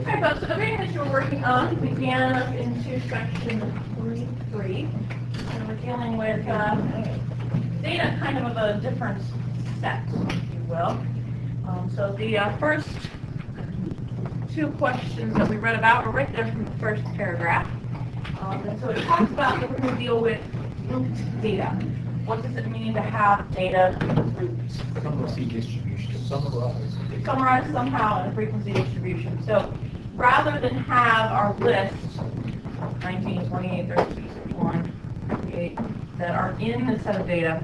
Okay, folks, so the reading that you're working on began up into section 3.3, and we're dealing with data kind of a different set, if you will. So the first two questions that we read about were right there from the first paragraph. And so it talks about that we're going to deal with grouped data. What does it mean to have data grouped? Frequency distribution. Summarized somehow in a frequency distribution. So rather than have our list, 19, 28, 36, 51, 58, that are in the set of data,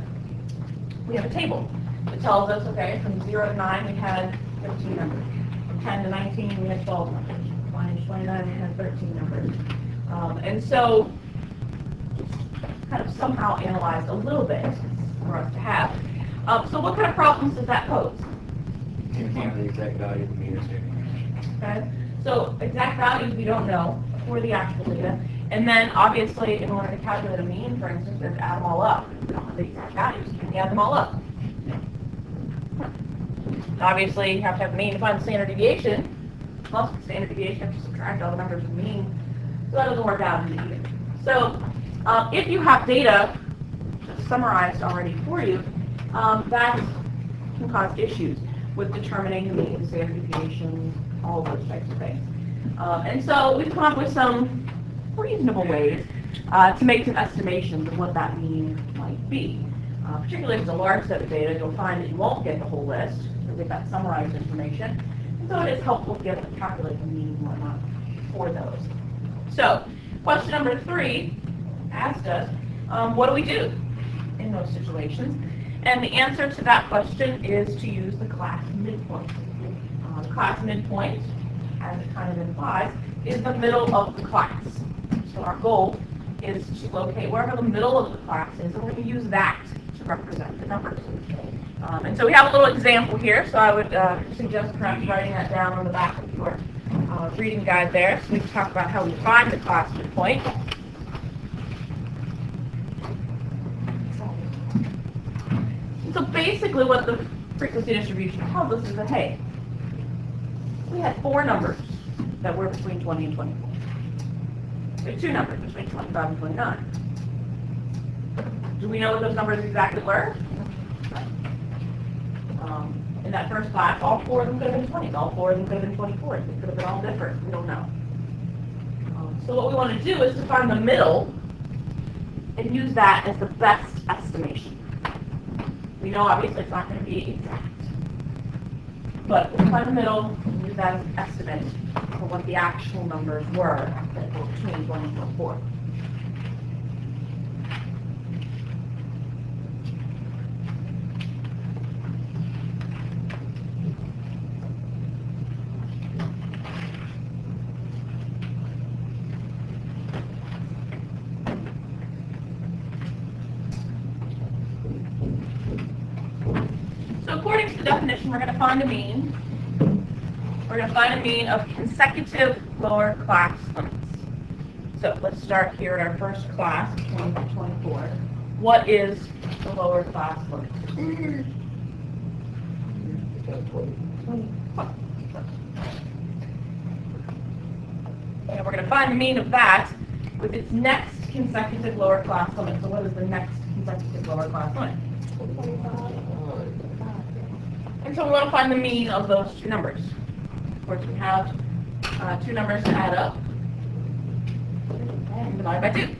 we have a table that tells us, okay, from 0 to 9 we had 15 numbers. From 10 to 19 we had 12 numbers. From 20 to 29 we had 13 numbers. And so kind of somehow analyzed a little bit for us to have. So what kind of problems does that pose? You can't have the exact value of the mean or standard. Okay, so exact values we don't know for the actual data, and then obviously in order to calculate a mean, for instance, we have to add them all up. We don't have the exact values, can you add them all up? Obviously you have to have the mean to find the standard deviation, plus the standard deviation, you have to subtract all the numbers from the mean, so that doesn't work out either. So if you have data that's summarized already for you, that can cause issues with determining the mean, standard deviation, all those types of things. And so we've come up with some reasonable ways to make some estimations of what that mean might be. Particularly if it's a large set of data, you'll find that you won't get the whole list, you'll get that summarized information. And so it is helpful to be able to calculate the mean and whatnot for those. So, question number 3 asked us, what do we do in those situations? And the answer to that question is to use the class midpoint. The class midpoint, as it kind of implies, is the middle of the class. So our goal is to locate wherever the middle of the class is, and we're going to use that to represent the numbers. And so we have a little example here, so I would suggest perhaps writing that down on the back of your reading guide there, so we can talk about how we find the class midpoint. So basically what the frequency distribution tells us is that, hey, we had 4 numbers that were between 20 and 24. We have 2 numbers between 25 and 29. Do we know what those numbers exactly were? In that first class, all 4 of them could have been 20s, all 4 of them could have been 24s. They could have been all different. We don't know. So what we want to do is to find the middle and use that as the best estimation. We know obviously it's not going to be exact. But we'll find the middle and use that as an estimate for what the actual numbers were that were between 20 and 24. According to the definition, we're going to find a mean. We're going to find a mean of consecutive lower class limits. So let's start here at our first class, 20 to 24. What is the lower class limit? And we're going to find the mean of that with its next consecutive lower class limit. So what is the next consecutive lower class limit? And so we want to find the mean of those 2 numbers. Of course, we have 2 numbers to add up and divide by 2.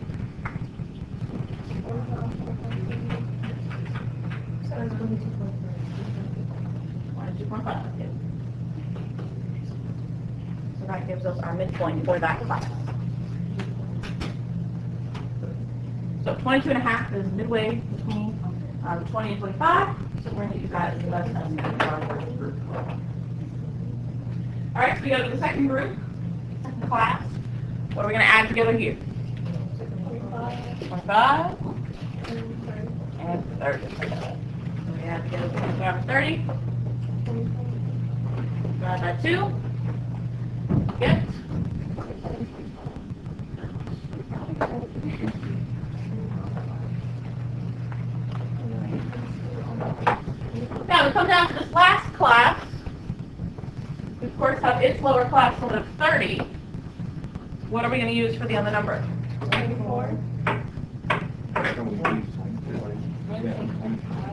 So 22.5. So that gives us our midpoint for that class. So 22.5 is midway between 20 and 25. So we're going to use that as the best estimate for our first group. All right, so we go to the second group, second class. What are we going to add together here? 25 and 30. So we add together 25 and 30. Divide by 2. Get. Now we come down to this last class. We of course have have its lower class limit of 30, what are we going to use for the other number? 24.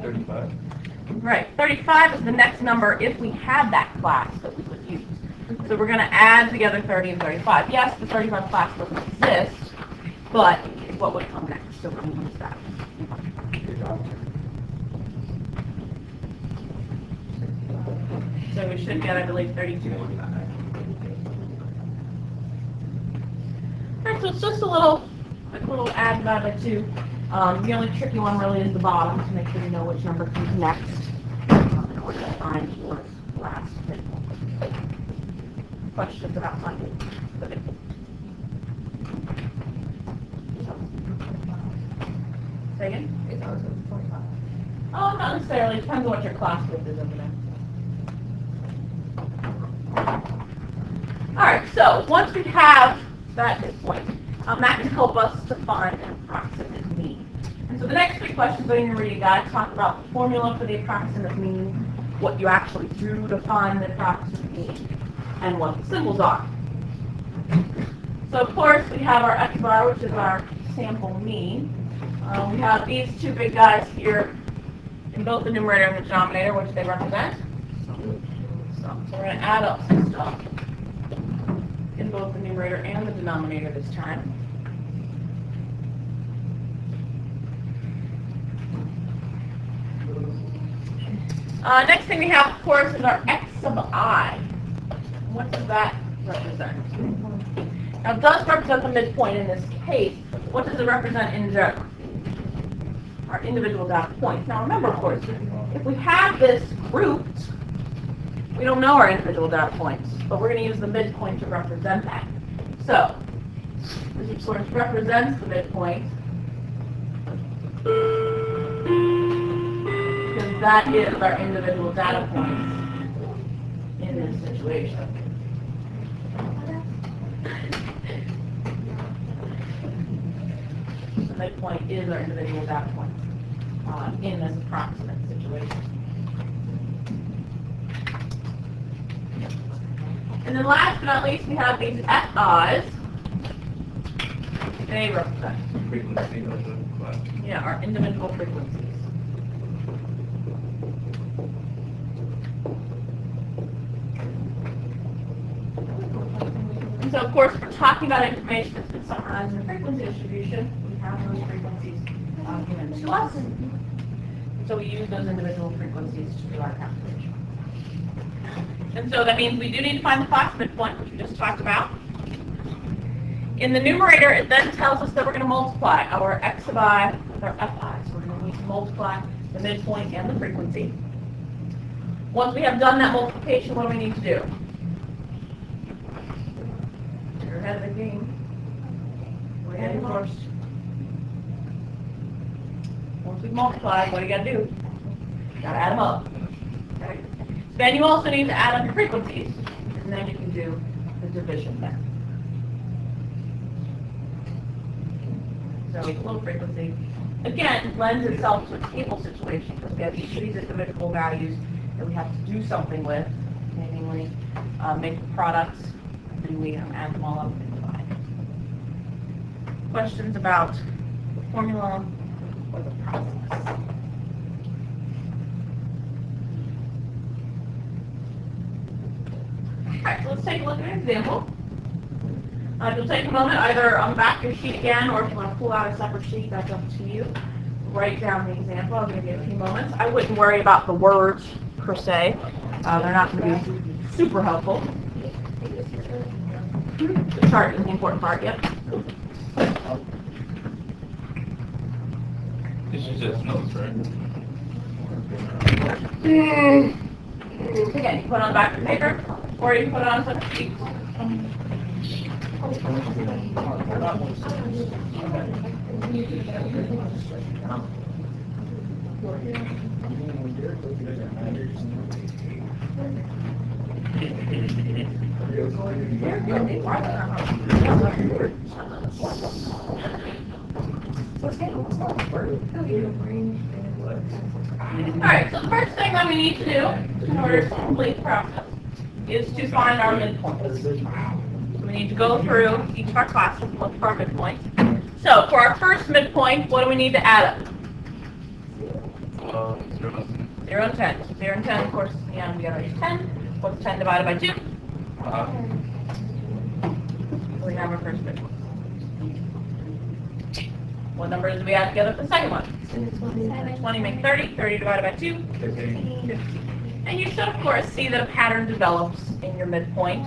35. Right, 35 is the next number if we had that class that we would use. So we're going to add together 30 and 35. Yes, the 35 class doesn't exist, but what would come next? So we're going to use that. So we should get, I believe, 32. All right, so it's just a little add divided by 2. The only tricky one really is the bottom, to make sure you know which number comes next in order to find your last midpoint. Questions about finding the midpoint? Say again? It's also 25. Oh, not necessarily. Depends on what your class width is over there. All right, so once we have that midpoint, that can help us to find an approximate mean. And so the next 3 questions in your reading guide talk about the formula for the approximate mean, what you actually do to find the approximate mean, and what the symbols are. So of course we have our x bar, which is our sample mean. We have these 2 big guys here in both the numerator and the denominator, which they represent. So we're going to add up some stuff in both the numerator and the denominator this time. Next thing we have, of course, is our x sub I. What does that represent? Now, it does represent the midpoint in this case. What does it represent in general? Our individual data points. Now, remember, of course, if we have this grouped, we don't know our individual data points, but we're going to use the midpoint to represent that. So, this, of course, represents the midpoint, because that is our individual data points in this situation. The midpoint is our individual data point in this approximate situation. And then last but not least, we have these FIs. They represent Frequency of the class. our individual frequencies. And so, of course, we're talking about information that's been summarized in the frequency distribution. We have those frequencies given to us. So we use those individual frequencies to do our calculation. And so that means we do need to find the class midpoint, which we just talked about. In the numerator, it then tells us that we're going to multiply our x sub I with our fi. So we're going to need to multiply the midpoint and the frequency. Once we have done that multiplication, what do we need to do? You're ahead of the game. Go ahead and first. Once we've multiplied, what do you got to do? You got to add them up. Okay. Then you also need to add up your frequencies, and then you can do the division there. So a little frequency. Again, lends itself to a table situation because we have each of these individual values that we have to do something with, namely make the products, and then we add them all up and divide. Questions about the formula or the process? Alright, so let's take a look at an example. You'll take a moment, either on the back of your sheet again, or if you want to pull out a separate sheet, that's up to you. Write down the example. I'll give you a few moments. I wouldn't worry about the words, per se. They're not going to be super helpful. The chart is the important part, yep. This is just notes, right? Again, you can put it on the back of the paper, or you can put it on a separate sheet. Alright, so the first thing that we need to do in order to complete the process is to find our midpoints. We need to go through each of our classes and look for our midpoints. So for our first midpoint, what do we need to add up? 0 and 10. 0 and 10, of course, yeah, we got our 10. What's 10 divided by 2? We have our first midpoint. What numbers do we add together for the second one? 20 make 30. 30 divided by 2? 15. And you should, of course, see that a pattern develops in your midpoint.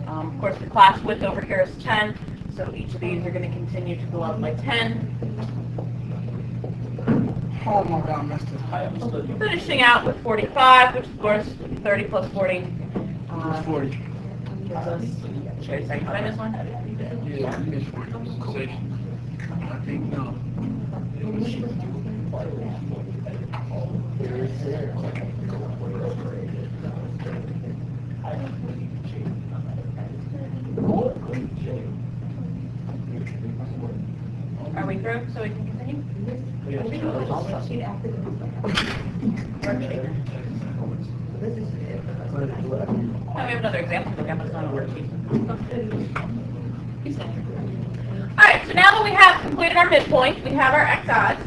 Of course, the class width over here is 10, so each of these are going to continue to go up by 10. Oh my God, missed it. I understood. Finishing out with 45, which of course 30 plus 40 40. gives us. Should I say, did I miss one? Yeah, I missed 40. I think no. Are we through so we can continue? Oh, we have another example to look at, but it's not a worksheet. Alright, so now that we have completed our midpoint, we have our xi's.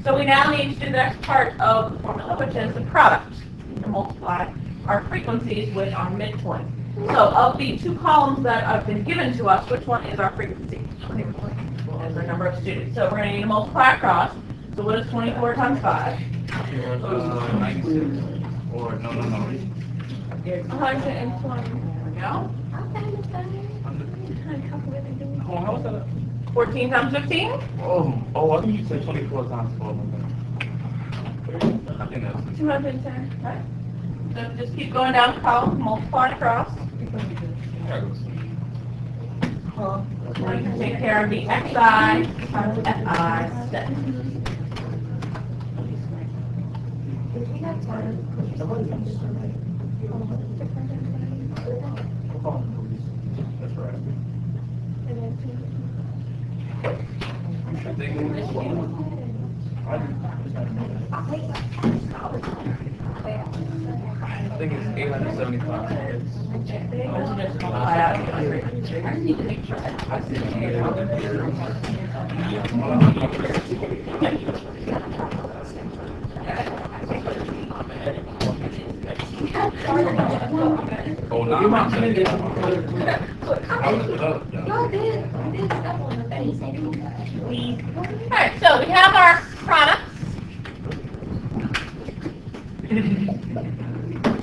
So we now need to do the next part of the formula, which is the product. To multiply our frequencies with our midpoint. So of the two columns that have been given to us, which one is our frequency? Is our number of students. So we're going to need to multiply across. So what is 24 times 5? 96. Or, no. 120. There we go. 14 times 15? Oh, I think you said 24 times 12. I think that's 210. Right? So just keep going down the column, multiply across. Now you can take care of the xi times fi set. That's right. I think it's 875. Multiply out. I just need to make sure that I see Oh, no, I'm not saying it. I was up. Y'all did stuff on the face. Alright, so we have our products.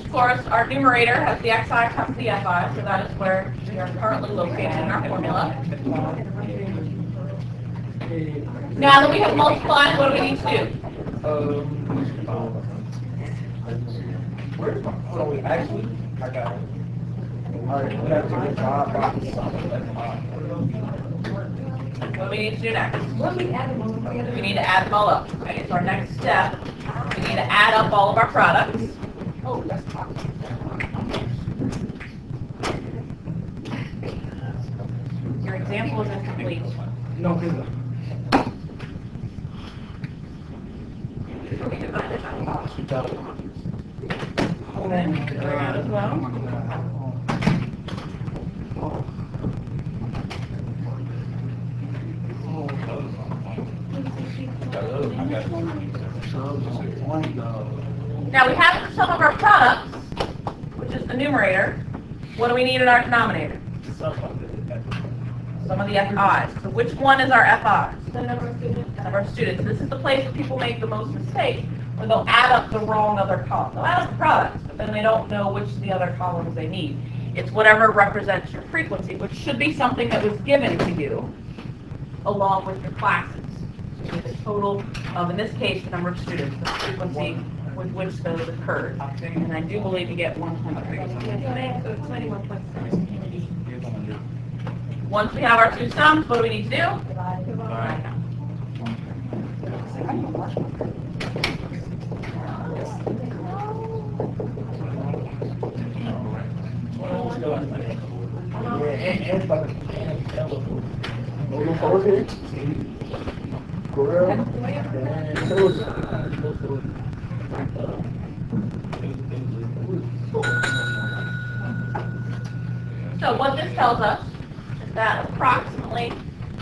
Of course, our numerator has the xi times the fi, so that is where we are currently located in our formula. Now that we have multiplied, what do we need to do? Where's my? Oh, wait, actually, I got it. Alright, we have to get God back. What do we need to do next? What we added when we We need to add them all up. Okay, so our next step, we need to add up all of our products. Oh, that's hot. Your example is incomplete. No, it's not. Okay, going out as well. Now we have some of our products, which is the numerator. What do we need in our denominator? Some of the FIs. So which one is our FI? The number of students. The number of students. This is the place where people make the most mistakes, where they'll add up the wrong other column. They'll add up the products, but then they don't know which of the other columns they need. It's whatever represents your frequency, which should be something that was given to you along with your classes. So the total of, in this case, the number of students, the frequency with which those occurred. And I do believe you get 100. So 21.7. Once we have our two sums, what do we need to do? So what this tells us is that approximately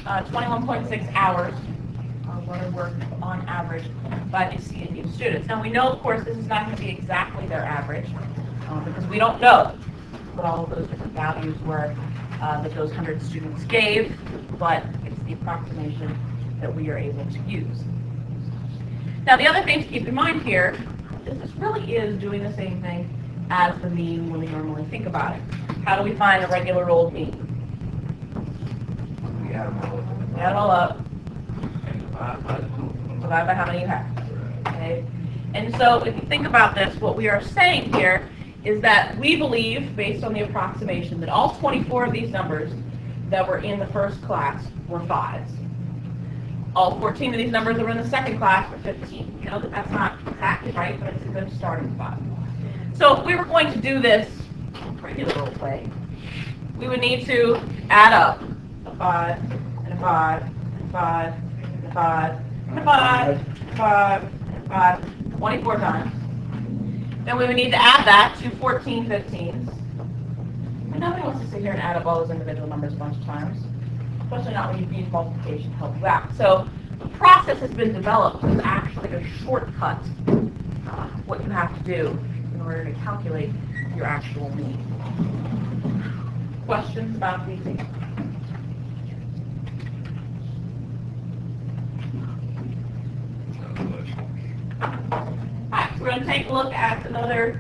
21.6 hours were worked on average by these CNU students. Now we know, of course, this is not going to be exactly their average because we don't know what all of those different values were that those 100 students gave, but it's the approximation that we are able to use. Now the other thing to keep in mind here is this really is doing the same thing as the mean when we normally think about it. How do we find a regular old mean? We add them all up. Add it all up, And divide by how many you have. Okay? And so if you think about this, what we are saying here is that we believe, based on the approximation, that all 24 of these numbers that were in the first class were 5s. All 14 of these numbers that were in the second class were 15. You know that that's not exactly right, but it's a good starting spot. So if we were going to do this regular old way, we would need to add up a 5, and a 5, and a 5, and a 5, and a 5, and a 5, and a 5, 24 times. Then we would need to add that to 14 15s. And nobody wants to sit here and add up all those individual numbers a bunch of times, especially not when you use multiplication to help you out. So the process has been developed to actually a shortcut what you have to do in order to calculate your actual mean. Questions about these things? Alright, we're going to take a look at another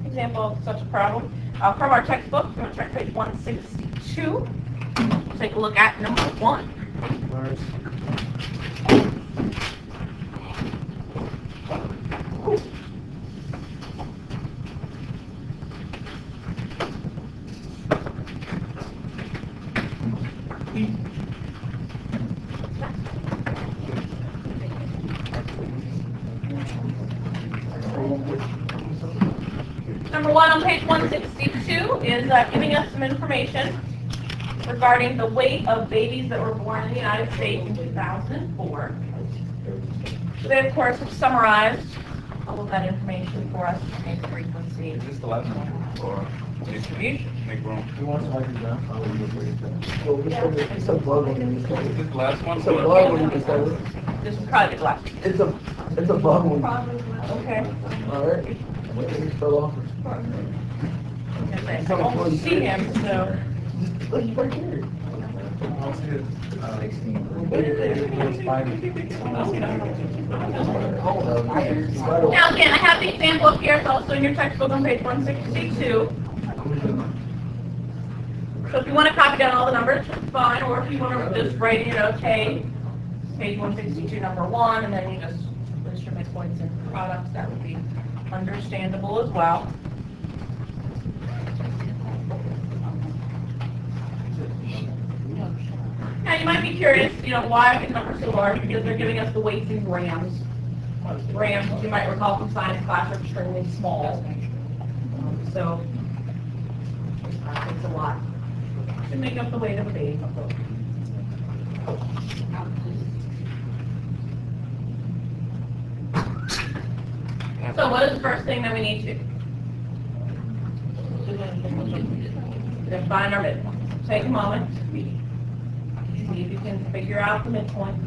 example of such a problem. From our textbook, we're going to check page 162. Take a look at number 1. Number 1 on page 162 is giving us some information regarding the weight of babies that were born in the United States in 2004. So they, of course, have summarized all of that information for us in frequency is this the last one? Or distribution. make room? You want to write it down? It's a bug when you Is this the last one? It's a bug when you say it. This is probably the last. It's a bug when Okay. all right. It fell off. I don't see him, so. Look, he's right here. Now again, I have the example up here. It's also in your textbook on page 162. So if you want to copy down all the numbers, it's fine. Or if you want to just write in your notes, hey, page 162, number 1, and then you just list your midpoints and products, that would be understandable as well. Now you might be curious, why are these numbers so large? Because they're giving us the weights in grams. Grams, as you might recall from science class, are extremely small. So it takes a lot to make up the weight of a baby. So what is the first thing that we need to do? Define our midpoint. Take a moment. See if you can figure out the midpoints.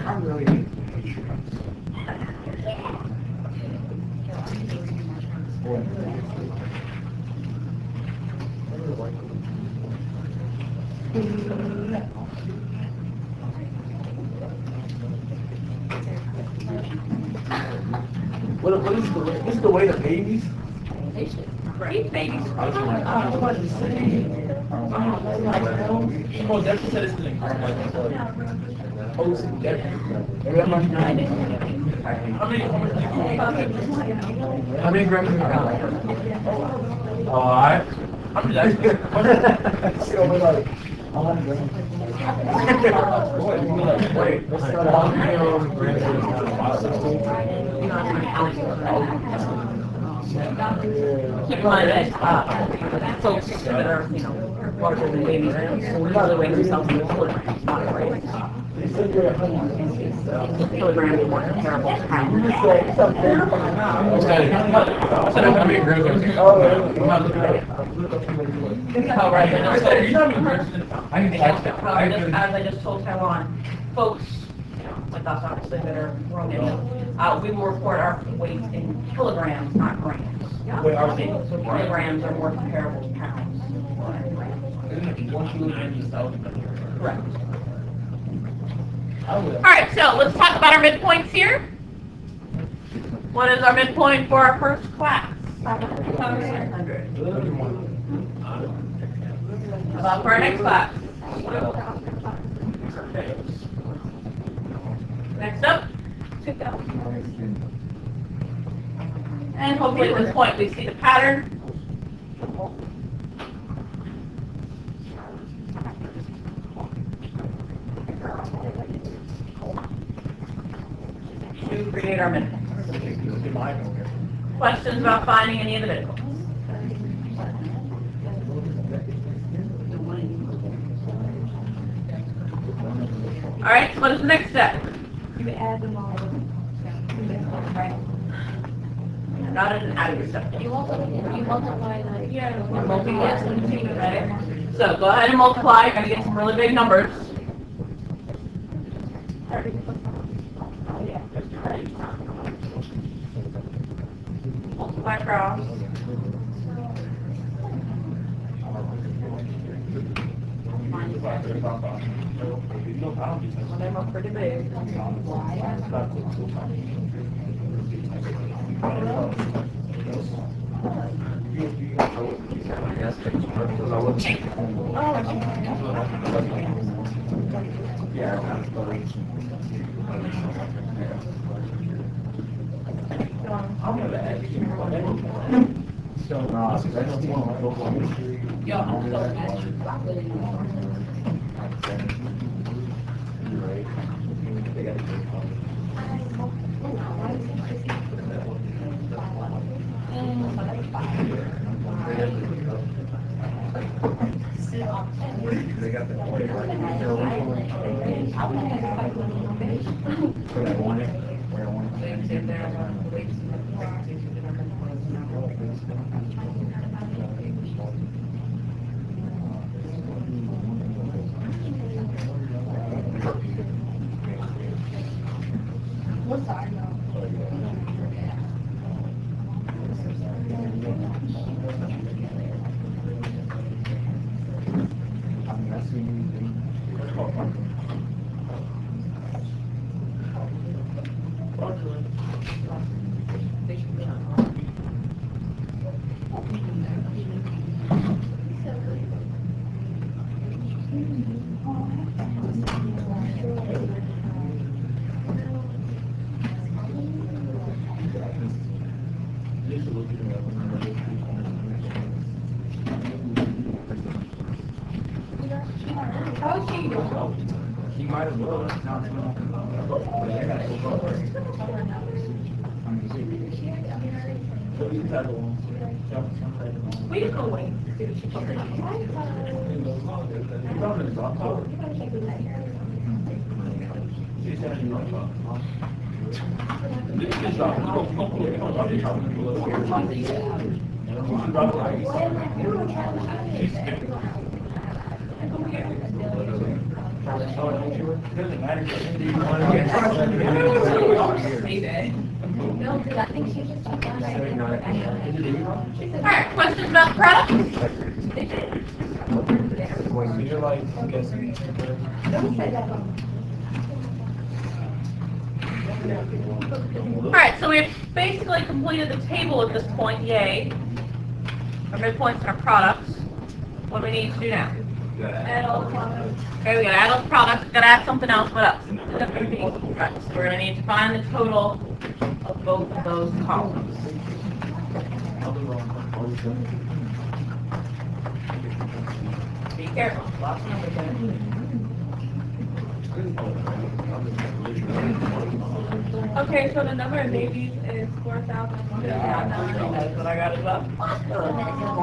I'm really. What is the weight of babies? Great babies. Oh, that's said it's the Oh, definitely. How many grams do you have? Oh, I. I'm just. Wait, Keep in mind that, folks that are, larger than babies, usually weigh themselves in kilograms, not grams. Kilograms are more comparable to pounds. How many grams are you? Oh, right, I can catch that. as I just told Taiwan, folks, like us obviously that are grown in, we will report our weight in kilograms, not grams. So kilograms are more comparable to pounds. Correct. All right, so let's talk about our midpoints here. What is our midpoint for our first class? 500. About for our next class? Next up? 2,000. And hopefully at this point we see the pattern. To create our midpoint. Questions about finding any of the midpoints? All right, so what is the next step? You add them all. Right. Not an adding step. You multiply like. Right? So go ahead and multiply. You're going to get some really big numbers. Multiply across. Well, they look pretty big. He might as well. We can go away. No, because I think she just took on All right, questions about the product? You're like, I'm guessing. All right, so we've basically completed the table at this point, yay. Our midpoints and our products. What do we need to do now? Add all the products. Okay, we gotta add all the products, we gotta add something else, what else? Right, so we're gonna need to find the total of both of those columns. Be careful, lots of numbers in it. Okay, so the number of babies is 4,109. That's what I got as well.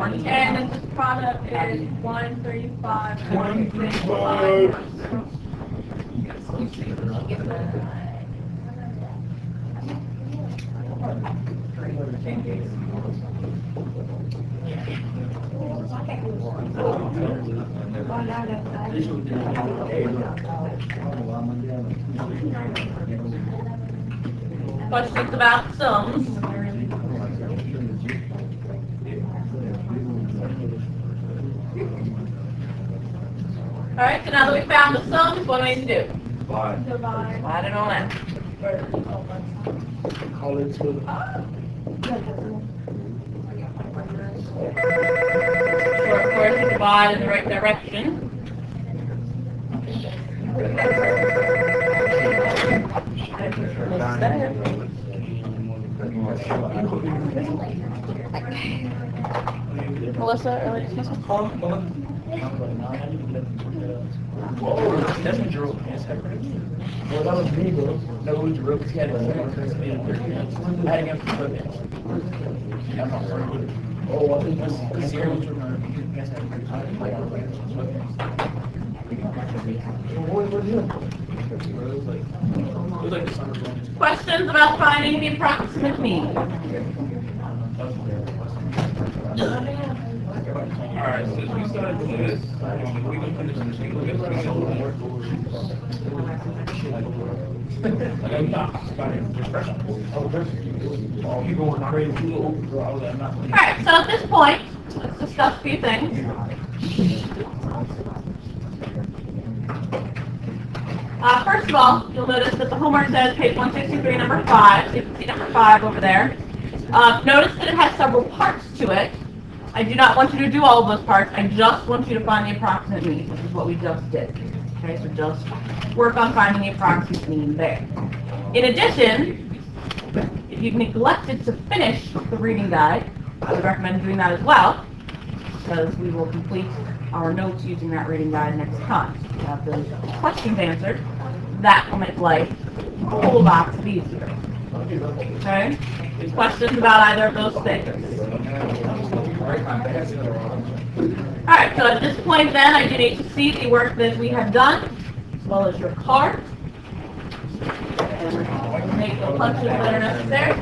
And then this product is 135.65. Questions about sums? All right, so now that we found the sums, what do we need to do? Fine. Divide. Divide it on that. Call it to. Of course, to divide in the right direction. Melissa, early dismissal? That's what Drew is. Well, that was me, though. No, we Drew, because he had a 30. I had him for 30 minutes. I'm not sorry. Oh, I think Because here was Drew. What was it? It was like the summer going. Questions about finding the approximate mean? Alright, since we started doing this, we can finish this thing. We're going to you going crazy. Alright, so at this point, let's discuss a few things. First of all, you'll notice that the homework says page 163, number 5. So you can see number 5 over there. Notice that it has several parts to it. I do not want you to do all of those parts. I just want you to find the approximate mean, which is what we just did. Okay, so just work on finding the approximate mean there. In addition, if you've neglected to finish the reading guide, I would recommend doing that as well, because we will complete our notes using that reading guide next time. We have those questions answered. That will make life a whole lot easier. Okay? Questions about either of those things? Alright, so at this point then, I do need to see the work that we have done, as well as your card. And make the punches that are necessary.